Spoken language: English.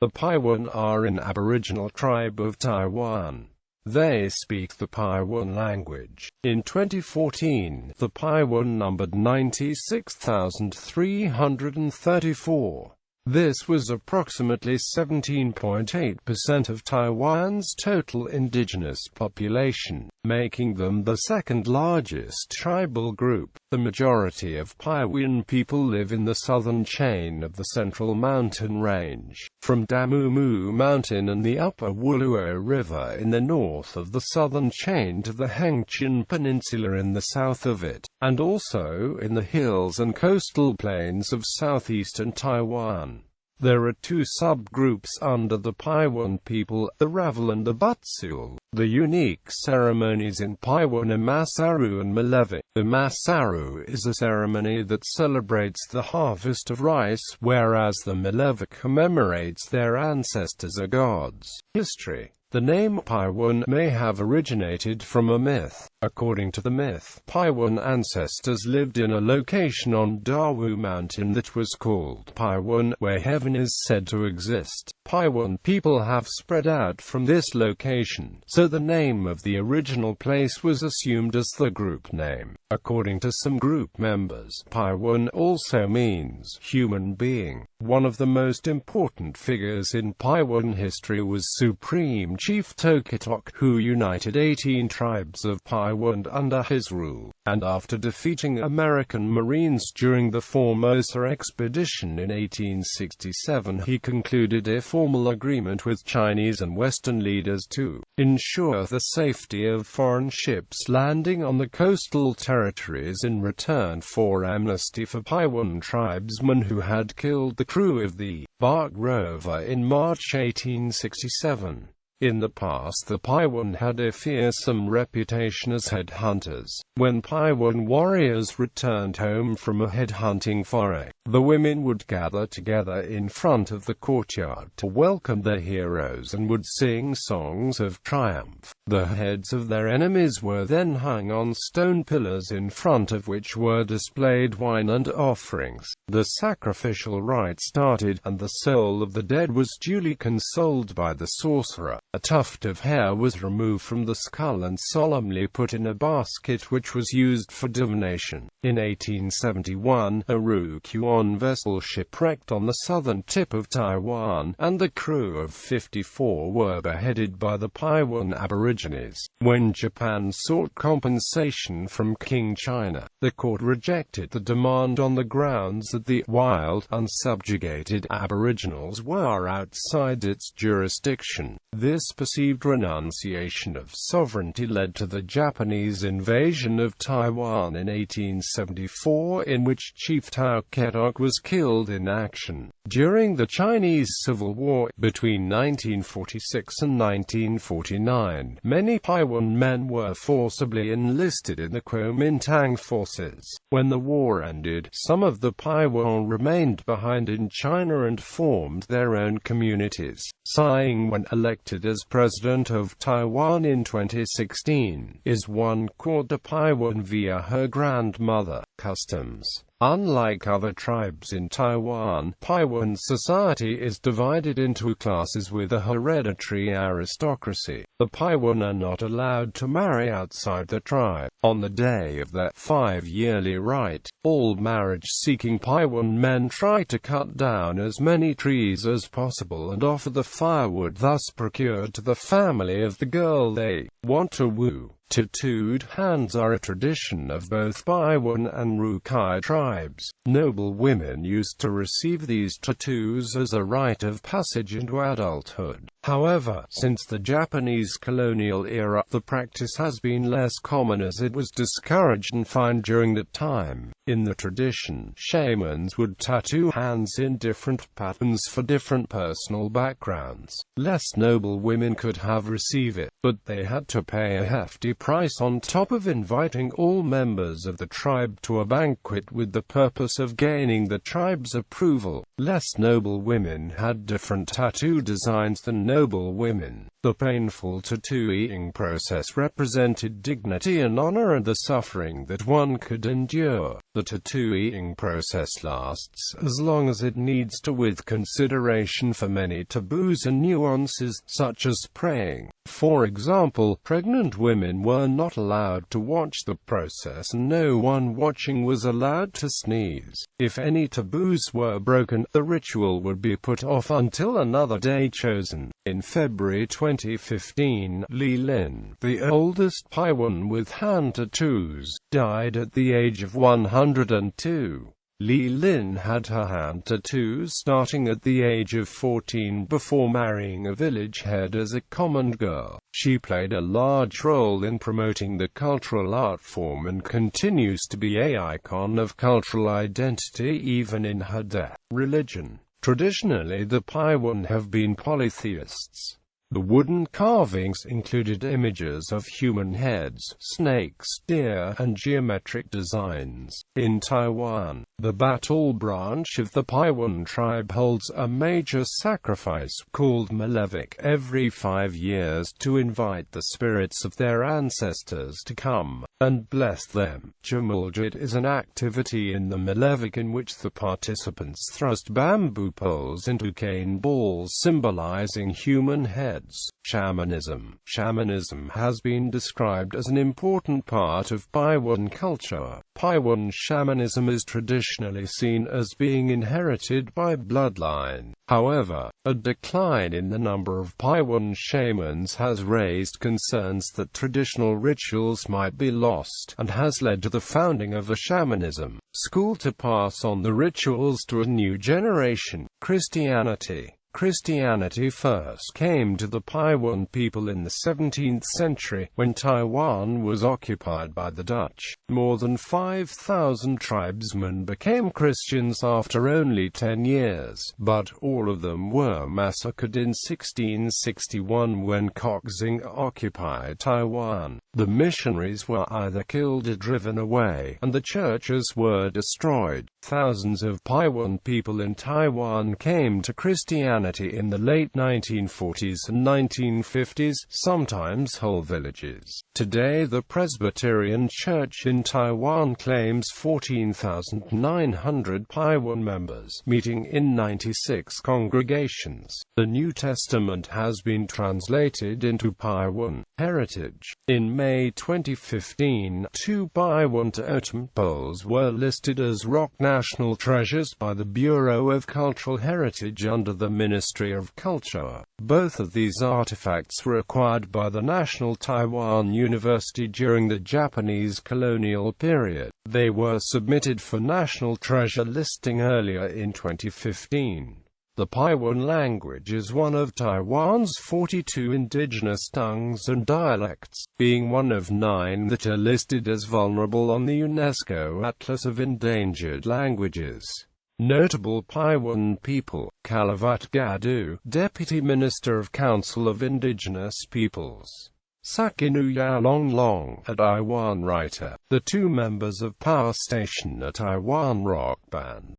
The Paiwan are an aboriginal tribe of Taiwan. They speak the Paiwan language. In 2014, the Paiwan numbered 96,334. This was approximately 17.8% of Taiwan's total indigenous population, making them the second largest tribal group. The majority of Paiwan people live in the southern chain of the Central Mountain Range, from Damumu Mountain and the upper Wuluo River in the north of the southern chain to the Hengqin Peninsula in the south of it, and also in the hills and coastal plains of southeastern Taiwan. There are two subgroups under the Paiwan people, the Ravel and the Butsul. The unique ceremonies in Paiwan are Masaru and Malevi. The Masaru is a ceremony that celebrates the harvest of rice, whereas the Malevi commemorates their ancestors or gods. History. The name Paiwan may have originated from a myth. According to the myth, Paiwan ancestors lived in a location on Dawu Mountain that was called Paiwan, where heaven is said to exist. Paiwan people have spread out from this location, so the name of the original place was assumed as the group name. According to some group members, Paiwan also means human being. One of the most important figures in Paiwan history was Supreme Chief Tokitok, who united 18 tribes of Paiwan under his rule, and after defeating American Marines during the Formosa expedition in 1867, he concluded a formal agreement with Chinese and Western leaders to ensure the safety of foreign ships landing on the coastal territories in return for amnesty for Paiwan tribesmen who had killed the crew of the bark rover in March 1867. In the past, the Paiwan had a fearsome reputation as headhunters. When Paiwan warriors returned home from a headhunting foray, the women would gather together in front of the courtyard to welcome their heroes and would sing songs of triumph. The heads of their enemies were then hung on stone pillars in front of which were displayed wine and offerings. The sacrificial rite started, and the soul of the dead was duly consoled by the sorcerer. A tuft of hair was removed from the skull and solemnly put in a basket which was used for divination. In 1871, a Ryukyuan vessel shipwrecked on the southern tip of Taiwan, and the crew of 54 were beheaded by the Paiwan Aborigines. When Japan sought compensation from King China, the court rejected the demand on the grounds that the wild, unsubjugated Aboriginals were outside its jurisdiction. This perceived renunciation of sovereignty led to the Japanese invasion of Taiwan in 1874, in which Chief Tokitok was killed in action. During the Chinese Civil War, between 1946 and 1949, many Paiwan men were forcibly enlisted in the Kuomintang forces. When the war ended, some of the Paiwan remained behind in China and formed their own communities. Tsai Ing-wen, elected as president of Taiwan in 2016, is one called a Paiwan via her grandmother. Customs. Unlike other tribes in Taiwan, Paiwan society is divided into classes with a hereditary aristocracy. The Paiwan are not allowed to marry outside the tribe. On the day of their 5-yearly rite, all marriage-seeking Paiwan men try to cut down as many trees as possible and offer the firewood thus procured to the family of the girl they want to woo. Tattooed hands are a tradition of both Paiwan and Rukai tribes. Noble women used to receive these tattoos as a rite of passage into adulthood. However, since the Japanese colonial era, the practice has been less common as it was discouraged and fined during that time. In the tradition, shamans would tattoo hands in different patterns for different personal backgrounds. Less noble women could have received it, but they had to pay a hefty price on top of inviting all members of the tribe to a banquet with the purpose of gaining the tribe's approval. Less noble women had different tattoo designs than noble women. The painful tattooing process represented dignity and honor and the suffering that one could endure. The tattooing process lasts as long as it needs to, with consideration for many taboos and nuances, such as praying. For example, pregnant women were not allowed to watch the process and no one watching was allowed to sneeze. If any taboos were broken, the ritual would be put off until another day chosen. In February 2015, Li Lin, the oldest Paiwan with hand tattoos, died at the age of 102. Li Lin had her hand tattoos starting at the age of 14 before marrying a village head as a common girl. She played a large role in promoting the cultural art form and continues to be an icon of cultural identity even in her death. Religion. Traditionally, the Paiwan have been polytheists. The wooden carvings included images of human heads, snakes, deer, and geometric designs. In Taiwan, the Batal branch of the Paiwan tribe holds a major sacrifice, called Malevik, every 5 years to invite the spirits of their ancestors to come and bless them. Jamuljit is an activity in the Malevik in which the participants thrust bamboo poles into cane balls symbolizing human heads. Shamanism. Shamanism has been described as an important part of Paiwan culture. Paiwan shamanism is traditionally seen as being inherited by bloodline. However, a decline in the number of Paiwan shamans has raised concerns that traditional rituals might be lost, and has led to the founding of a shamanism school to pass on the rituals to a new generation. Christianity. Christianity first came to the Paiwan people in the 17th century, when Taiwan was occupied by the Dutch. More than 5,000 tribesmen became Christians after only 10 years, but all of them were massacred in 1661 when Kok-Zing occupied Taiwan. The missionaries were either killed or driven away, and the churches were destroyed. Thousands of Paiwan people in Taiwan came to Christianity in the late 1940s and 1950s, sometimes whole villages. Today the Presbyterian Church in Taiwan claims 14,900 Paiwan members, meeting in 96 congregations. The New Testament has been translated into Paiwan heritage. In May 2015, 2 Paiwan totem poles were listed as Rock National Treasures by the Bureau of Cultural Heritage under the Ministry of Culture. Both of these artifacts were acquired by the National Taiwan University during the Japanese colonial period. They were submitted for National Treasure listing earlier in 2015. The Paiwan language is one of Taiwan's 42 indigenous tongues and dialects, being one of 9 that are listed as vulnerable on the UNESCO Atlas of Endangered Languages. Notable Paiwan people. Kalavat Gadu, Deputy Minister of Council of Indigenous Peoples. Sakinu Yalonglong, a Taiwan writer. The 2 members of Power Station, a Taiwan rock band.